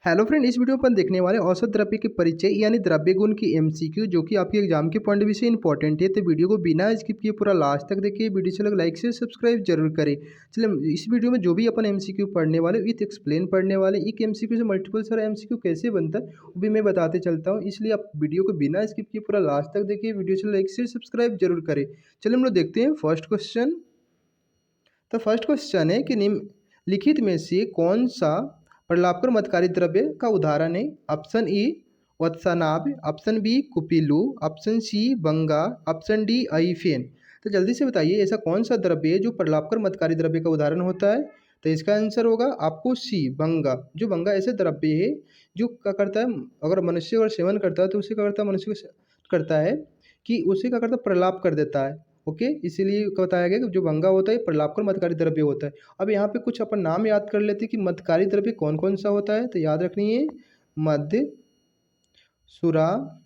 Hello friend, इस video पर देखने वाले औसत द्रव्य के परिचय यानी द्रव्य गुण की एमसीक्यू जो कि आपके एग्जाम के पॉइंट भी से इंपॉर्टेंट है। तो वीडियो को बिना स्किप किए पूरा लास्ट तक देखिए। वीडियो से लाइक से सब्सक्राइब जरूर करें। चलिए इस वीडियो में जो भी अपन एमसीक्यू पढ़ने वाले विथ एक्सप्लेन पढ़ने वाले, एक एमसीक्यू से मल्टीपल सारा एमसीक्यू कैसे बनता है वो भी मैं बताते चलता हूँ। इसलिए आप वीडियो को बिना स्किप किए पूरा लास्ट तक देखिए। वीडियो से लाइक से सब्सक्राइब जरूर करें। चलिए हम लोग देखते हैं फर्स्ट क्वेश्चन। तो फर्स्ट क्वेश्चन है कि निम्नलिखित में से कौन सा प्रलापकर मदकारी द्रव्य का उदाहरण है। ऑप्शन ए वत्सानाभ, ऑप्शन बी कुपिलू, ऑप्शन सी बंगा, ऑप्शन डी आईफेन। तो जल्दी से बताइए ऐसा कौन सा द्रव्य है जो प्रलापकर मदकारी द्रव्य का उदाहरण होता है। तो इसका आंसर होगा आपको सी बंगा। जो बंगा ऐसे द्रव्य है जो क्या करता है, अगर मनुष्य अगर सेवन करता है तो उसे क्या करता है, मनुष्य को करता है कि उसे क्या करता है, प्रलाप कर देता है। ओके, इसीलिए बताया गया कि जो भंगा होता है प्रलापकर मदकारी द्रव्य होता है। अब यहाँ पे कुछ अपन नाम याद कर लेते हैं कि मदकारी द्रव्य कौन कौन सा होता है। तो याद रखनी है मध्य, सुरा,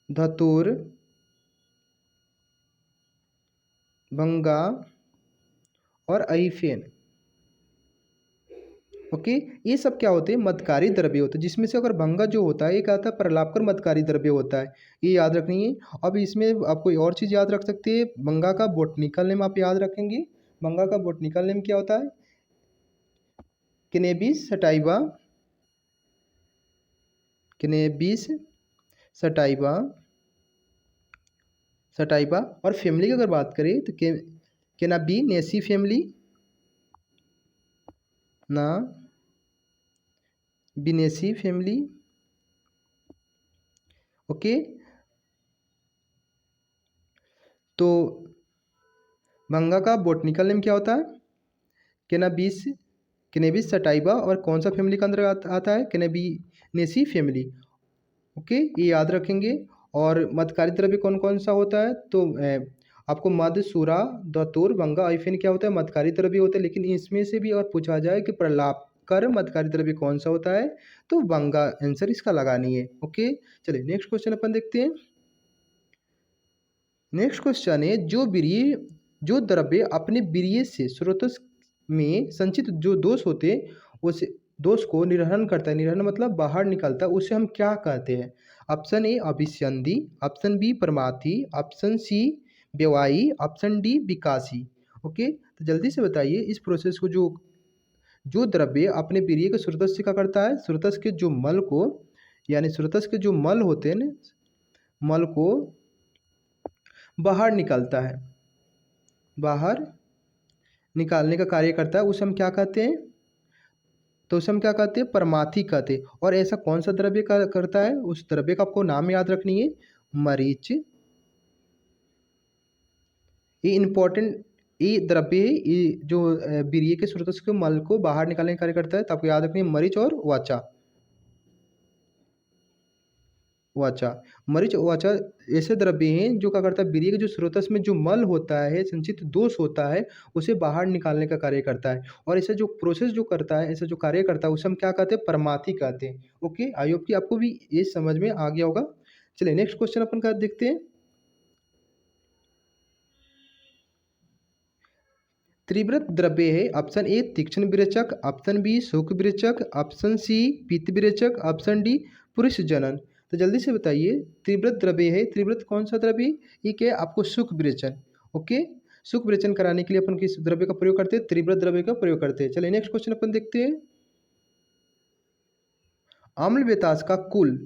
धतूर, भंगा और अईफेन। ओके, ये सब क्या होते हैं, मदकारी द्रव्य होते हैं, जिसमें से अगर भंगा जो होता है ये क्या होता है, प्रलापकर मदकारी द्रव्य होता है। ये याद रखनी है। अब इसमें आप कोई और चीज़ याद रख सकते हैं। भंगा का बोटनिकल नेम आप याद रखेंगे। भंगा का बोटनिकल नेम क्या होता है, cannabis sativa, cannabis sativa, sativa. और फैमिली की अगर बात करें तो कैनाबिनेसी फैमिली, ना बिनेसी फैमिली। ओके, तो भंगा का बोटनिकल नेम क्या होता है, कैनाबिस, कैनेबिस सटाइवा। और कौन सा फैमिली का अंदर आता है, कैनाबिनेसी फैमिली। ओके, ये याद रखेंगे। और मदकारी द्रव्य कौन कौन सा होता है, तो आपको मद, सूरा, धतूर, भंगा, आईफेन क्या होता है, मदकारी द्रव्य होता है। लेकिन इसमें से भी अगर पूछा जाए कि प्रलापकर मदकारी द्रव्य कौन सा होता है तो भंगा आंसर इसका लगानी है। ओके, चलिए नेक्स्ट क्वेश्चन अपन देखते हैं। नेक्स्ट क्वेश्चन है जो द्रव्य अपने वीर्य से स्रोतस में संचित जो दोष होते हैं उस दोष को निर्हरण करता है। निर्हरण मतलब बाहर निकालता है, उसे हम क्या कहते हैं। ऑप्शन ए अभिसंधि, ऑप्शन बी परमार्थी, ऑप्शन सी व्यवायी, ऑप्शन डी विकासी। ओके, तो जल्दी से बताइए इस प्रोसेस को। जो जो द्रव्य अपने वीर्य के स्रोतस से क्या करता है, स्रोतस के जो मल को, यानी स्रोतस के जो मल होते हैं ना, मल को बाहर निकालता है, बाहर निकालने का कार्य करता है, उसे हम क्या कहते हैं, तो उसे हम क्या कहते हैं, परमार्थी कहते हैं। और ऐसा कौन सा द्रव्य करता है, उस द्रव्य का आपको नाम याद रखनी है, मरीच। ये इंपॉर्टेंट, ये द्रव्य है, ये जो वीर्य के स्रोत के मल को बाहर निकालने का कार्य करता है। तो आपको याद रखनी है मरीच और वाचा। वाचा, मरीच, वाचा ऐसे द्रव्य हैं जो क्या करता है, वीर्य के जो स्रोतस में जो मल होता है, संचित दोष होता है, उसे बाहर निकालने का कार्य करता है। और ऐसा जो प्रोसेस जो करता है, ऐसा जो कार्य करता है, उसे हम क्या कहते हैं, परमार्थी कहते हैं। ओके, आई होप कि आपको भी ये समझ में आ गया होगा। चलिए नेक्स्ट क्वेश्चन अपन का देखते हैं। त्रिव्रत द्रव्य है। ऑप्शन ए तीक्ष्ण विरेचक, ऑप्शन बी सूक्ष्म विरेचक, ऑप्शन सी पित्त विरेचक, ऑप्शन डी पुरुष जनन। तो जल्दी से बताइए त्रिव्रत द्रव्य है, त्रिव्रत कौन सा द्रव्य, ये क्या है, आपको सूक्ष्म विरेचन। ओके, सूक्ष्म विरेचन कराने के लिए अपन किस द्रव्य का प्रयोग करते हैं, त्रिव्रत द्रव्य का प्रयोग करते हैं। चलिए नेक्स्ट क्वेश्चन अपन देखते हैं। आम्ल बेताज का कुल,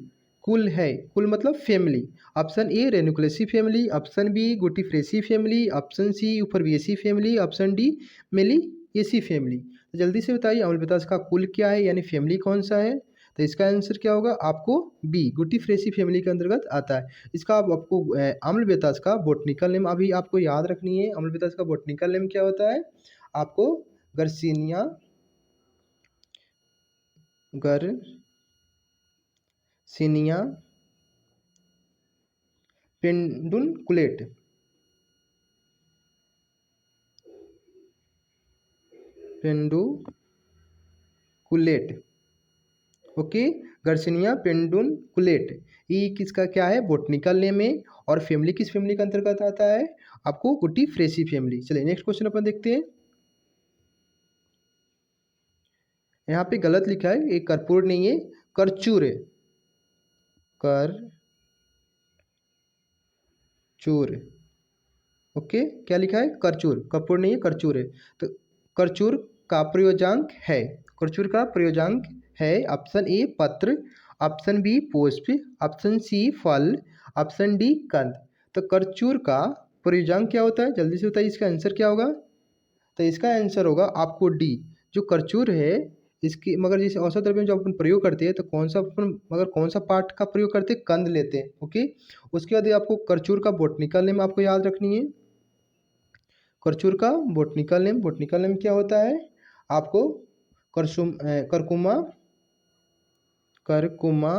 कुल है, कुल मतलब family. Option A Ranunculaceae family, option B Guttiferae family, option C Euphorbiaceae family, option D Meliaceae family. तो जल्दी से बताइए आम्ल बेताज का कुल क्या है, यानी फैमिली कौन सा है। तो इसका आंसर क्या होगा, आपको बी गुटिफ्रेसी फैमिली के अंतर्गत आता है। इसका आपको आम्ल बेताज का बोटनिकल नेम अभी आपको याद रखनी है। आम्ल बेताज का बोटनिकल नेम क्या होता है, आपको गर्सिनिया, गर्सिनिया पेंडुनकुलेट, पेंडुकुलेट। ओके, गर्सिनिया पेंडुनकुलेट, ये किसका क्या है, बोटनिकल नेम है। और फैमिली किस फैमिली के अंतर्गत आता है, आपको गुटिफ्रेसी फैमिली। चलिए नेक्स्ट क्वेश्चन अपन देखते हैं। यहाँ पे गलत लिखा है, ये कर्पूर नहीं है, करचूर है, करचूर। ओके, क्या लिखा है? करचूर, कपूर नहीं है, करचूर है। तो करचूर का प्रयोजांक है, करचूर का प्रयोजांक है ऑप्शन ए पत्र, ऑप्शन बी पुष्प, ऑप्शन सी फल, ऑप्शन डी कंद। तो करचूर का प्रयोजांक क्या होता है? जल्दी से बताइए, इसका आंसर क्या होगा? तो इसका आंसर होगा आपको डी। जो करचूर है इसकी, मगर जैसे औसत द्रव्य में जो अपन प्रयोग करते हैं तो कौन सा अपन, मगर कौन सा पार्ट का प्रयोग करते हैं? कंद लेते हैं। ओके, उसके बाद ये आपको करचूर का बोटनिकल नेम आपको याद रखनी है। करचूर का बोटनिकल नेम, बोटनिकल नेम क्या होता है आपको? Curcuma, Curcuma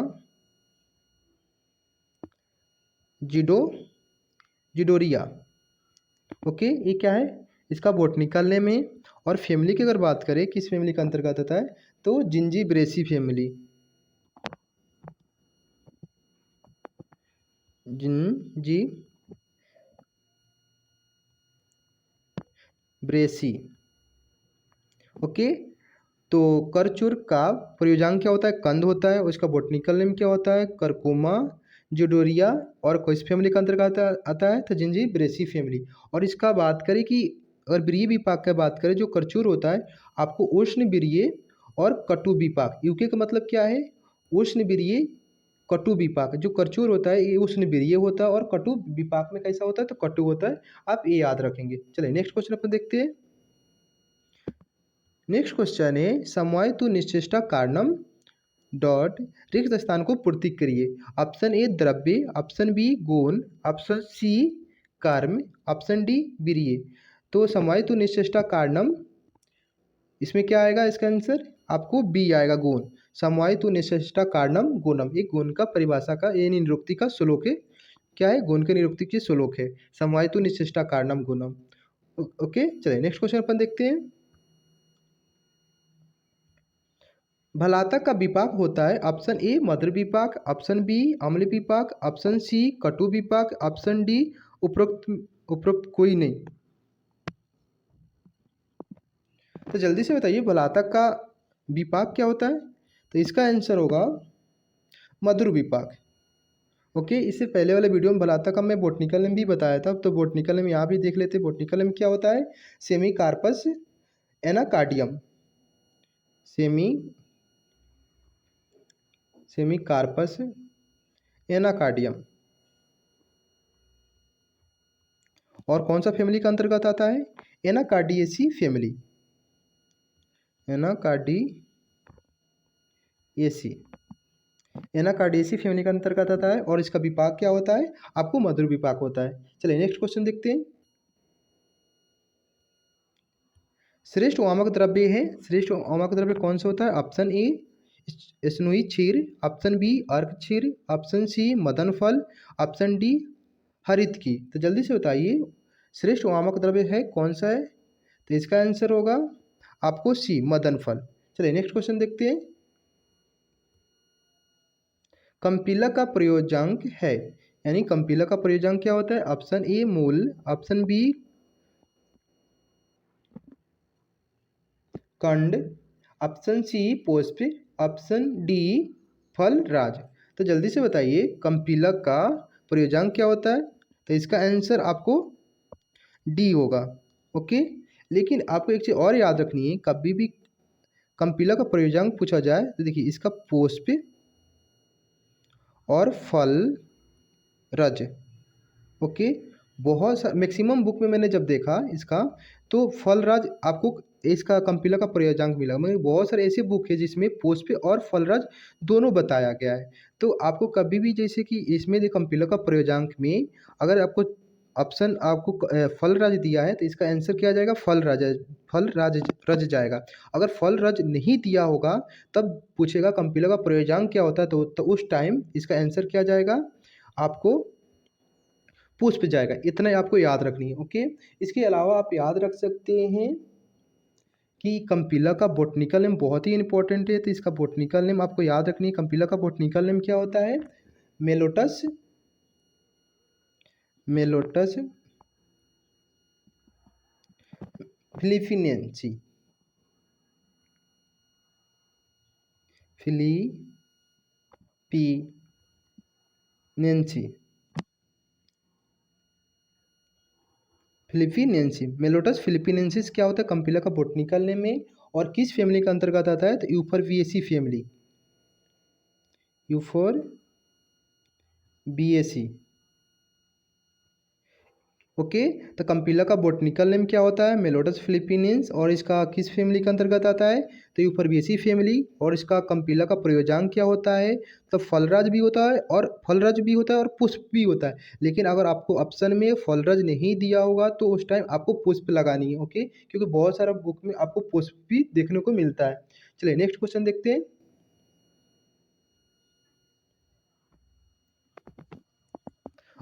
zedo zedoaria. Okay, ये क्या है? इसका बोटनिकल नेम है। और फैमिली की अगर बात करें, किस फैमिली का अंतर्गत आता है? तो जिंजीब्रेसी फैमिली, जिंजी ब्रेसी। ओके, तो करचूर का प्रयोजांक क्या होता है? कंद होता है। उसका बोटनिकल नेम क्या होता है? करकुमा जिडोरिया। और किस फैमिली का अंतर्गत आता है? तो जिंजी ब्रेसी फैमिली। और इसका बात करें कि अगर ब्रीय विपाक की बात करें, जो करचूर होता है आपको उष्ण ब्रीय और कटु विपाक, यूके का मतलब क्या है? उष्ण ब्रीय कटु विपाक। जो करचूर होता है ये उष्ण ब्रीय होता है और कटु विपाक में कैसा होता है? तो कटु होता है। आप ये याद रखेंगे। चलिए नेक्स्ट क्वेश्चन अपन देखते हैं। नेक्स्ट क्वेश्चन है समवायतु निश्चेष्टा कारणम डॉट रिक्त स्थान को पूर्ति करिए। ऑप्शन ए द्रव्य, ऑप्शन बी गुण, ऑप्शन सी कर्म, ऑप्शन डी वीर्य। तो समवायतु निश्चेष्टा कारणम, इसमें क्या आएगा? इसका आंसर आपको बी आएगा, गुण। समवायतु निश्चेष्टा कारणम गुणम, एक गुण का परिभाषा का, ये निरुक्ति का श्लोक है। क्या है? गुण के निरुक्ति की श्लोक है, समवायतु निश्चेष्टा कारणम गुणम। ओके, चलिए नेक्स्ट क्वेश्चन अपन देखते हैं। भलातक का विपाक होता है ऑप्शन ए मधुर विपाक, ऑप्शन बी अम्ल विपाक, ऑप्शन सी कटु विपाक, ऑप्शन डी उपरोक्त उपरोक्त कोई नहीं। तो जल्दी से बताइए भलातक का विपाक क्या होता है? तो इसका आंसर होगा मधुर विपाक। ओके, इससे पहले वाले वीडियो में भलातक का मैं बोटनिकल नेम भी बताया था, तो बोटनिकल नेम यहाँ भी देख लेते हैं। बोटनिकल नेम क्या होता है? Semecarpus anacardium, semi semecarpus anacardium. और कौन सा फैमिली का अंतर्गत आता है? Anacardiaceae family, anacardiaceae, anacardiaceae family का अंतर्गत आता है। और इसका विपाक क्या होता है? आपको मधुर विपाक होता है। चलिए नेक्स्ट क्वेश्चन देखते हैं। श्रेष्ठ वामक द्रव्य है, श्रेष्ठ वामक द्रव्य कौन सा होता है? ऑप्शन ए स्नुई क्षीर, ऑप्शन बी अर्क क्षीर, ऑप्शन सी मदन फल, ऑप्शन डी हरित की। तो जल्दी से बताइए श्रेष्ठ वामक द्रव्य है कौन सा है? तो इसका आंसर होगा आपको सी मदन फल। चलिए नेक्स्ट क्वेश्चन देखते हैं। कंपिलक का प्रयोजांक है, यानी कंपिलक का प्रयोजांक क्या होता है? ऑप्शन ए मूल, ऑप्शन बी कंड, ऑप्शन सी पुष्प, ऑप्शन डी फल राज। तो जल्दी से बताइए कंपिलक का प्रयोजांक क्या होता है? तो इसका आंसर आपको डी होगा। ओके, लेकिन आपको एक चीज़ और याद रखनी है, कभी भी कंपिलक का प्रयोजांक पूछा जाए तो देखिए इसका पुष्प और फल रज। ओके, बहुत सा मैक्सिमम बुक में मैंने जब देखा इसका, तो फलराज आपको इसका कंपिला का प्रयोजांक मिला। मगर बहुत सारे ऐसे बुक है जिसमें पुष्प और फलराज दोनों बताया गया है। तो आपको कभी भी जैसे कि इसमें कंपिला का प्रयोजांक में अगर आपको ऑप्शन आपको फलराज दिया है तो इसका आंसर क्या आ जाएगा? फलराज रज जाएगा। अगर फलराज नहीं दिया होगा तब पूछेगा कंपिला का प्रयोजांक क्या होता है, तो उस टाइम इसका आंसर क्या जाएगा? आपको पुष्प जाएगा। इतना आपको याद रखनी है। ओके, इसके अलावा आप याद रख सकते हैं कि कंपिला का बोटनिकल नेम बहुत ही इंपॉर्टेंट है। तो इसका बोटनिकल नेम आपको याद रखनी है। कंपिला का बोटनिकल नेम क्या होता है? मेलोटस, मेलोटस फिलिपिनेंसी। फिलीपिनेंसी। फिलिपीनेंसी मेलोटस फिलिपीनेंसिस क्या होता है? कंपिला का बोटनिकल नेम है और किस फैमिली के अंतर्गत आता है? तो यूफोरबिएसी फैमिली, यूफोरबिएसी। ओके, तो कंपिला का बोटनिकल नेम क्या होता है? मेलोटस फिलिपीनेंस, और इसका किस फैमिली के अंतर्गत आता है? तो यूफोरबिएसी फैमिली। और इसका कंपिला का प्रयोजांग क्या होता है? तो फलराज भी होता है और फलराज भी होता है और पुष्प भी होता है। लेकिन अगर आपको ऑप्शन में फलराज नहीं दिया होगा तो उस टाइम आपको पुष्प लगानी है। ओके, क्योंकि बहुत सारा बुक में आपको पुष्प भी देखने को मिलता है। चलिए नेक्स्ट क्वेश्चन देखते हैं।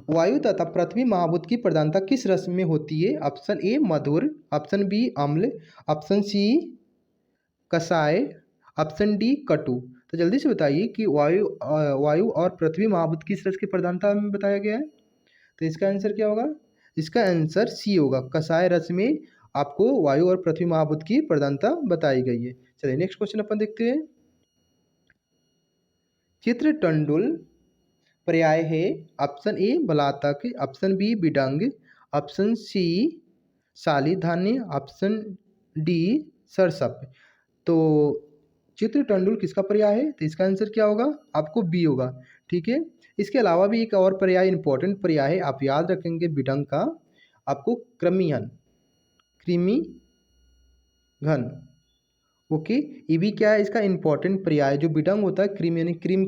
वायु तथा पृथ्वी महाभूत की प्रधानता किस रस में होती है? ऑप्शन ए मधुर, ऑप्शन बी अम्ल, ऑप्शन सी कसाय, ऑप्शन डी कटु। तो जल्दी से बताइए कि वायु और पृथ्वी महाभूत किस रस की प्रधानता में बताया गया है? तो इसका आंसर क्या होगा? इसका आंसर सी होगा, कसाय रस में आपको वायु और पृथ्वी महाभूत की प्रधानता बताई गई है। चलिए नेक्स्ट क्वेश्चन अपन देखते हैं। चित्र टंडुल पर्याय है? ऑप्शन ए बलातक, ऑप्शन बी बिडंग, ऑप्शन सी शालिधान्य, ऑप्शन डी सरसप। तो चित्र टंडुल किसका पर्याय है? तो इसका आंसर क्या होगा? आपको बी होगा। ठीक है, इसके अलावा भी एक और पर्याय इंपॉर्टेंट पर्याय है, आप याद रखेंगे बिडंग का, आपको कृमिहन, कृमि घन। ओके, ये भी क्या है? इसका इंपॉर्टेंट पर्याय जो बिडंग होता है, क्रीम यानी क्रीम,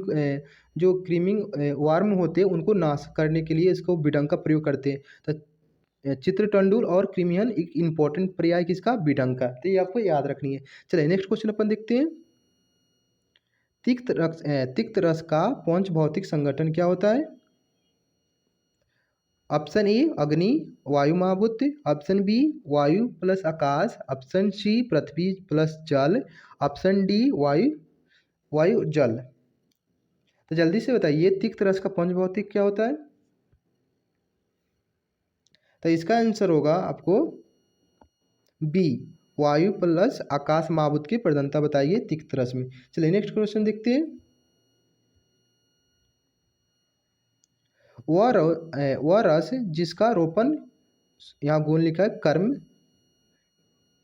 जो क्रीमिंग वार्म होते हैं उनको नाश करने के लिए इसको बिडंग का प्रयोग करते हैं। तो चित्रटंडुल और क्रीमियन एक इंपॉर्टेंट पर्याय किसका? बिडंग का। तो ये आपको याद रखनी है। चलिए नेक्स्ट क्वेश्चन अपन देखते हैं। तिक्त रस का पौंच भौतिक संगठन क्या होता है? ऑप्शन ए अग्नि वायु महाभूत, ऑप्शन बी वायु प्लस आकाश, ऑप्शन सी पृथ्वी प्लस जल, ऑप्शन डी वायु जल। तो जल्दी से बताइए तिक्त रस का पंच भौतिक क्या होता है? तो इसका आंसर होगा आपको बी, वायु प्लस आकाश महाभूत की प्रधानता बताइए तिक्त रस में। चलिए नेक्स्ट क्वेश्चन देखते हैं। वह रस जिसका रोपण, यहाँ गुण लिखा है कर्म,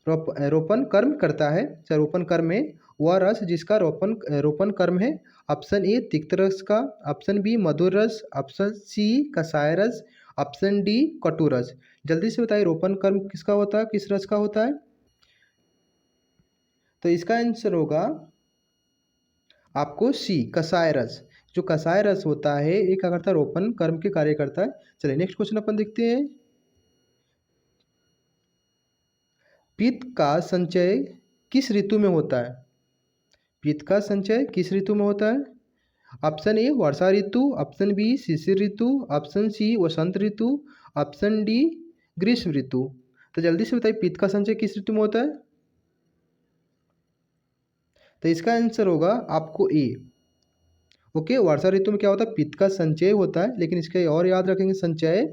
रोपण कर्म करता है, चाहे रोपण कर्म है, वह रस जिसका रोपण रोपण कर्म है। ऑप्शन ए तिक्त रस का, ऑप्शन बी मधुर रस, ऑप्शन सी कसाय रस, ऑप्शन डी कटु रस। जल्दी से बताइए रोपण कर्म किसका होता है, किस रस का होता है? तो इसका आंसर होगा आपको सी कसाय रस। जो कसाय रस होता है ये क्या करता है? रोपण कर्म के कार्य करता है। चलिए नेक्स्ट क्वेश्चन अपन देखते हैं। पित्त का संचय किस ऋतु में होता है? पित्त का संचय किस ऋतु में होता है? ऑप्शन ए वर्षा ऋतु, ऑप्शन बी शिशिर ऋतु, ऑप्शन सी वसंत ऋतु, ऑप्शन डी ग्रीष्म ऋतु। तो जल्दी से बताइए पित्त का संचय किस ऋतु में होता है? तो इसका आंसर होगा आपको ए। ओके, वर्षा ऋतु में क्या होता है? पित्त का संचय होता है, लेकिन इसके और याद रखेंगे संचय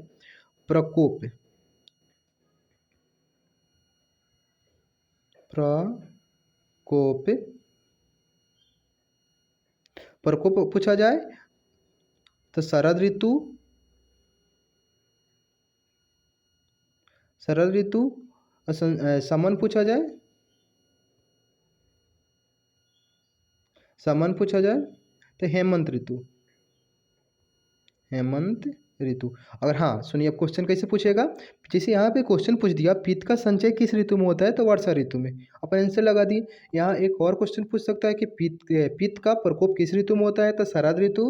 प्रकोप, प्रकोप, प्रकोप पूछा जाए तो शरद ऋतु, शरद ऋतु, समन पूछा जाए, समन पूछा जाए तो हेमंत ऋतु, हेमंत ऋतु। अगर हाँ सुनिए, अब क्वेश्चन कैसे पूछेगा? जैसे यहाँ पे क्वेश्चन पूछ दिया पित्त का संचय किस ऋतु में होता है, तो वर्षा ऋतु में, अपन आंसर लगा दिए। यहाँ एक और क्वेश्चन पूछ सकता है कि पित्त का प्रकोप किस ऋतु में होता है, तो शरद ऋतु,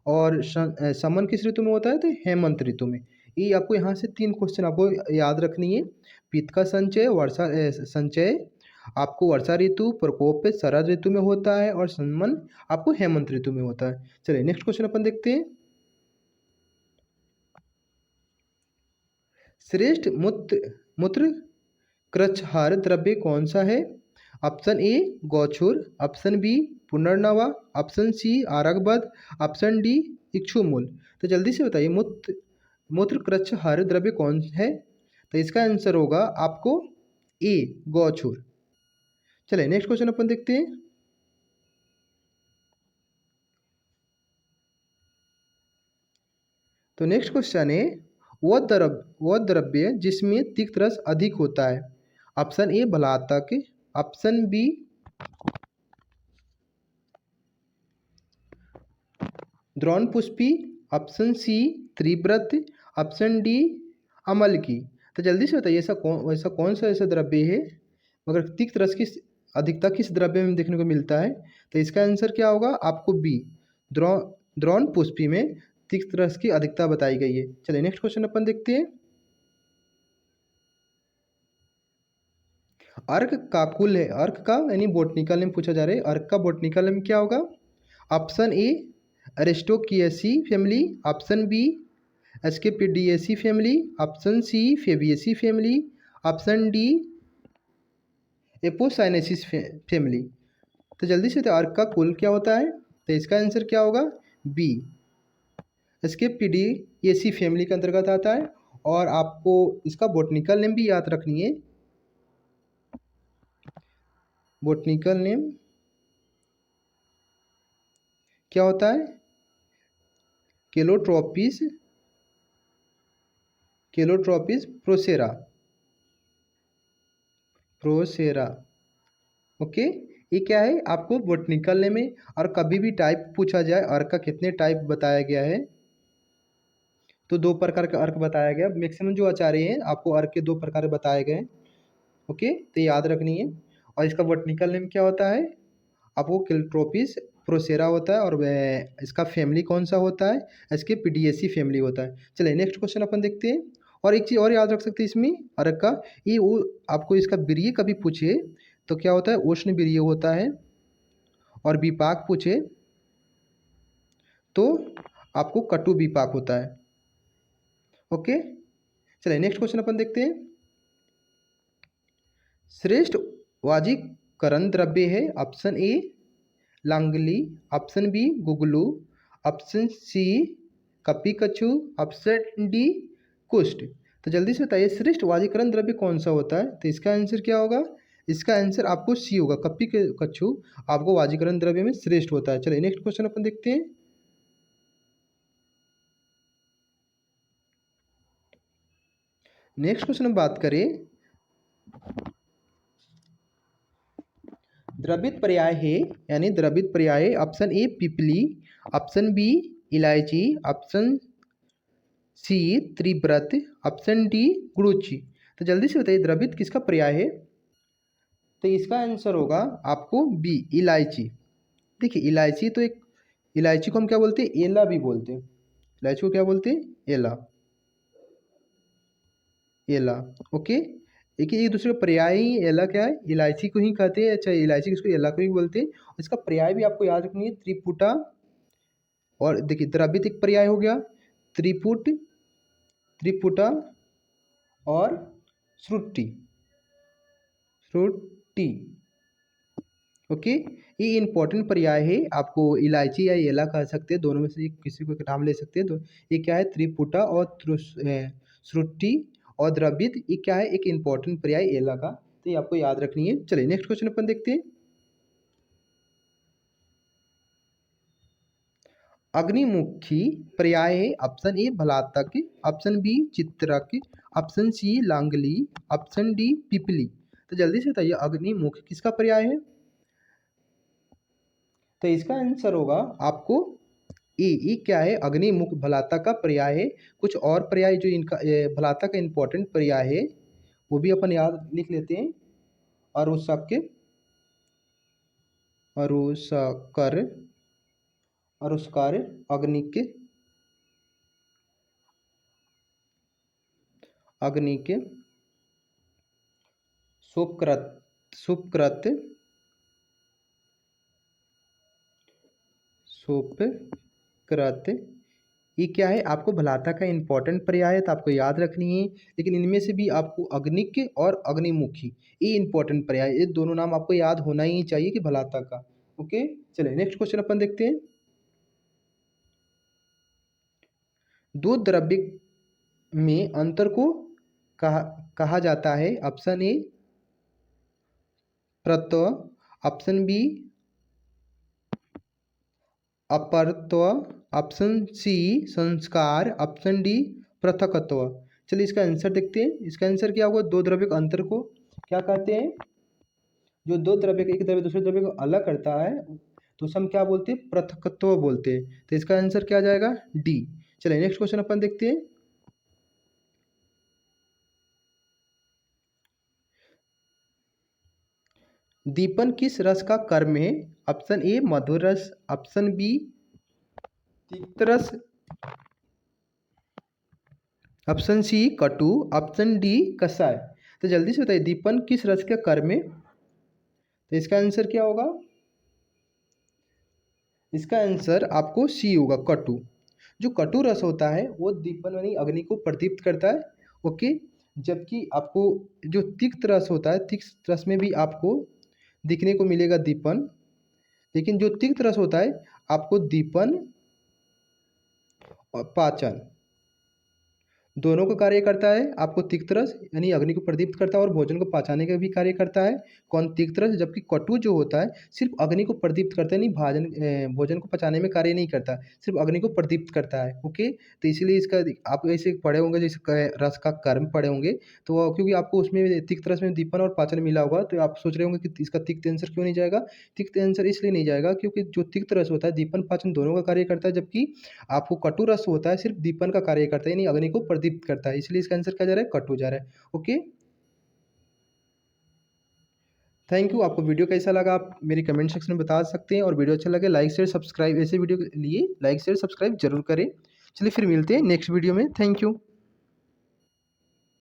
और समन किस ऋतु में होता है, तो हेमंत ऋतु में। ये आपको यहाँ से 3 क्वेश्चन आपको याद रखनी है। पित्त का संचय संचय आपको वर्षा ऋतु, प्रकोप शरद ऋतु में होता है, और समन आपको हेमंत ऋतु में होता है। चलिए नेक्स्ट क्वेश्चन अपन देखते हैं। श्रेष्ठ मूत्र कृच्छहार द्रव्य कौन सा है? ऑप्शन ए गौछुर, ऑप्शन बी पुनर्नवा, ऑप्शन सी आरगबद, ऑप्शन डी इक्षुमूल। तो जल्दी से बताइए मूत्र कृच्छहार द्रव्य कौन है? तो इसका आंसर होगा आपको ए गौछुर। चलिए नेक्स्ट क्वेश्चन अपन देखते हैं। तो नेक्स्ट क्वेश्चन है, वह द्रव्य जिसमें तिक्त रस अधिक होता है। ऑप्शन ए भलातक, ऑप्शन बी द्रोणपुष्पी, ऑप्शन सी त्रिव्रत, ऑप्शन डी अमल की। तो जल्दी से बताइए ऐसा कौन सा ऐसा द्रव्य है मगर तिक्त रस की अधिकता किस द्रव्य में देखने को मिलता है। तो इसका आंसर क्या होगा, आपको बी द्रोणपुष्पी में तिक्त रस की अधिकता बताई गई है। चलिए नेक्स्ट क्वेश्चन अपन देखते हैं। अर्क का कुल है, अर्क का यानी बोटनिकल नेम पूछा जा रहा है, अर्क का बोटनिकल नेम क्या होगा। Option A Aristolochiaceae family, option B Asclepiadaceae family, option C Fabaceae family, option D Apocynaceae family. तो जल्दी से अर्क का कुल क्या होता है। तो इसका आंसर क्या होगा, बी एस्केपिडिएसी फैमिली के अंतर्गत आता है। और आपको इसका बोटनिकल नेम भी याद रखनी है। बोटनिकल नेम क्या होता है, केलोट्रोपिस प्रोसेरा ओके। ये क्या है, आपको बोटनिकल नेम है। और कभी भी टाइप पूछा जाए अर्क का कितने टाइप बताया गया है, तो 2 प्रकार का अर्क बताया गया। मैक्सिमम जो आचार्य हैं आपको अर्क के 2 प्रकार बताए गए। ओके, तो याद रखनी है। और इसका बोटनिकल नेम क्या होता है, आपको केलोट्रोपिस प्रोसेरा होता है। और इसका फैमिली कौन सा होता है, इसके पीडिएसी फैमिली होता है। चलिए नेक्स्ट क्वेश्चन अपन देखते हैं। और एक चीज़ और याद रख सकते हैं इसमें अर्क का, ये वो आपको इसका वीर्य कभी पूछे तो क्या होता है, उष्ण वीर्य होता है। और विपाक पूछे तो आपको कटु विपाक होता है। ओके, चलिए नेक्स्ट क्वेश्चन अपन देखते हैं। श्रेष्ठ वाजीकरण द्रव्य है। ऑप्शन ए लांगली, ऑप्शन बी गुगलू, ऑप्शन सी कपीकच्चू, ऑप्शन डी कुष्ठ। तो जल्दी से बताइए श्रेष्ठ वाजीकरण द्रव्य कौन सा होता है। तो इसका आंसर क्या होगा, इसका आंसर आपको सी होगा, कपी के कच्चू आपको वाजीकरण द्रव्य में श्रेष्ठ होता है। चलिए नेक्स्ट क्वेश्चन अपन देखते हैं। नेक्स्ट क्वेश्चन हम बात करें द्रवित पर्याय है, यानी द्रवित पर्याय। ऑप्शन ए पिपली, ऑप्शन बी इलायची, ऑप्शन सी त्रिव्रत, ऑप्शन डी गुरुचि। तो जल्दी से बताइए द्रवित किसका पर्याय है। तो इसका आंसर होगा आपको बी इलायची। देखिए इलायची तो एक, इलायची को हम क्या बोलते हैं, एला भी बोलते हैं। इलायची को क्या बोलते हैं, एला, एला। ओके, देखिए एक दूसरे का पर्याय ही एला क्या है, इलायची को ही कहते हैं। अच्छा, इलायची किसको, एला को ही बोलते हैं। इसका पर्याय भी आपको याद रखनी है, त्रिपुटा। और देखिए द्रवित एक पर्याय हो गया, त्रिपुटा और श्रुति, ओके। ये इंपॉर्टेंट पर्याय है, आपको इलायची या एला कह सकते हैं, दोनों में से किसी को नाम ले सकते हैं। तो ये क्या है, त्रिपुटा और श्रुति और द्रवित, ये क्या है, एक इंपॉर्टेंट पर्याय एला का। तो ये आपको याद रखनी है। चलिए नेक्स्ट क्वेश्चन अपन देखते हैं। अग्निमुखी पर्याय है। ऑप्शन ए भलातक, ऑप्शन बी चित्रक, option C Langali, option D पिपली। तो जल्दी से बताइए अग्निमुख किसका पर्याय है। तो इसका आंसर होगा आपको ए क्या है, अग्निमुख भलाता का पर्याय है। कुछ और पर्याय जो इनका भलाता का इंपॉर्टेंट पर्याय है वो भी अपन याद लिख लेते हैं। अरुशक, अरुषकर, अरुष्कार, अग्निक, अग्निक, सुपकृत, सुपकृत, सुपकृत। ये क्या है, आपको भलाता का इंपॉर्टेंट पर्याय है, तो आपको याद रखनी है। लेकिन इनमें से भी आपको अग्निक और अग्निमुखी ये इंपॉर्टेंट पर्याय, ये दोनों नाम आपको याद होना ही चाहिए कि भलाता का। ओके, चलिए नेक्स्ट क्वेश्चन अपन देखते हैं। दो द्रव्य में अंतर को कहा कहा जाता है। ऑप्शन ए प्रत्यय, ऑप्शन बी अपरत्व, ऑप्शन सी संस्कार, ऑप्शन डी पृथकत्व। चलिए इसका आंसर देखते हैं। इसका आंसर क्या होगा? दो द्रव्य के अंतर को क्या कहते हैं? जो दो द्रव्य एक द्रव्य दूसरे द्रव्य को अलग करता है तो उसे हम क्या बोलते हैं? पृथकत्व बोलते हैं। तो इसका आंसर क्या आ जाएगा? डी। चलिए नेक्स्ट क्वेश्चन अपन देखते हैं। दीपन किस रस का कर्म है? ऑप्शन ए मधुर रस, ऑप्शन बी तिक्त रस, ऑप्शन सी कटु, ऑप्शन डी कषाय। तो जल्दी से बताइए दीपन किस रस का कर्म है? तो इसका आंसर क्या होगा? इसका आंसर आपको सी होगा, कटु। जो कटु रस होता है वो दीपन यानी अग्नि को प्रदीप्त करता है। ओके। जबकि आपको जो तिक्त रस होता है, तिक्त रस में भी आपको दिखने को मिलेगा दीपन, लेकिन जो तिक्त रस होता है आपको दीपन और पाचन दोनों का कार्य करता है। आपको तिक्त रस यानी अग्नि को प्रदीप्त करता है और भोजन को पचाने का भी कार्य करता है। कौन? तिक्त रस। जबकि कटु जो होता है सिर्फ अग्नि को प्रदीप्त करता है, नहीं भोजन को पचाने में कार्य नहीं करता, सिर्फ अग्नि को प्रदीप्त करता है। ओके। तो इसीलिए इसका आप ऐसे पढ़े होंगे जैसे रस का कर्म पढ़े होंगे तो क्योंकि आपको उसमें तिक्त रस में दीपन और पाचन मिला होगा तो आप सोच रहे होंगे कि इसका तिक्त आंसर क्यों नहीं जाएगा? तिक्त आंसर इसलिए नहीं जाएगा क्योंकि जो तिक्त रस होता है दीपन पाचन दोनों का कार्य करता है, जबकि आपको कटु रस होता है सिर्फ दीपन का कार्य करता है यानी अग्नि को प्रदीप्त करता है। इसलिए इसका आंसर क्या जा रहा है? कटु जा रहा है। ओके। Thank you. आपको वीडियो कैसा लगा आप मेरे कमेंट सेक्शन में बता सकते हैं, और वीडियो अच्छा लगे लाइक शेयर सब्सक्राइब, ऐसे वीडियो के लिए लाइक शेयर सब्सक्राइब जरूर करें। चलिए फिर मिलते हैं नेक्स्ट वीडियो में। Thank you.